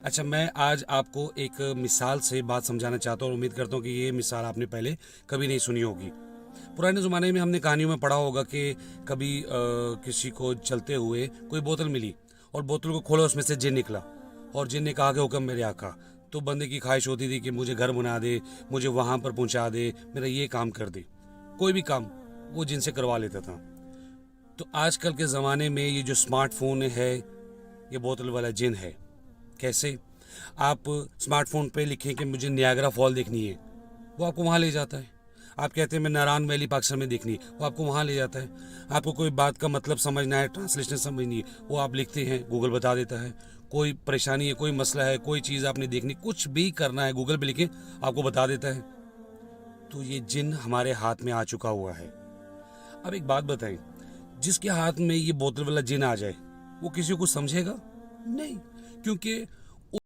अच्छा, मैं आज आपको एक मिसाल से बात समझाना चाहता हूँ और उम्मीद करता हूँ कि ये मिसाल आपने पहले कभी नहीं सुनी होगी। पुराने ज़माने में हमने कहानियों में पढ़ा होगा कि कभी किसी को चलते हुए कोई बोतल मिली और बोतल को खोला, उसमें से जिन निकला और जिन ने कहा कि हुक्म मेरे आका। तो बंदे की ख्वाहिश होती थी कि मुझे घर बना दे, मुझे वहाँ पर पहुँचा दे, मेरा ये काम कर दे। कोई भी काम वो जिन से करवा लेता था। तो आजकल के ज़माने में ये जो स्मार्टफोन है, ये बोतल वाला जिन है। कैसे? आप स्मार्टफोन पे लिखें कि मुझे नियाग्रा फॉल देखनी है, वो आपको वहाँ ले जाता है। आप कहते हैं मैं नारायण वैली पाकिस्तान में देखनी है, वो आपको वहाँ ले जाता है। आपको कोई बात का मतलब समझना है, ट्रांसलेशन समझनी है, वो आप लिखते हैं, गूगल बता देता है। कोई परेशानी है, कोई मसला है, कोई चीज़ आपने देखनी, कुछ भी करना है, गूगल पे लिखें, आपको बता देता है। तो ये जिन हमारे हाथ में आ चुका हुआ है। अब एक बात बताएं, जिसके हाथ में ये बोतल वाला जिन आ जाए, वो किसी को समझेगा नहीं, क्योंकि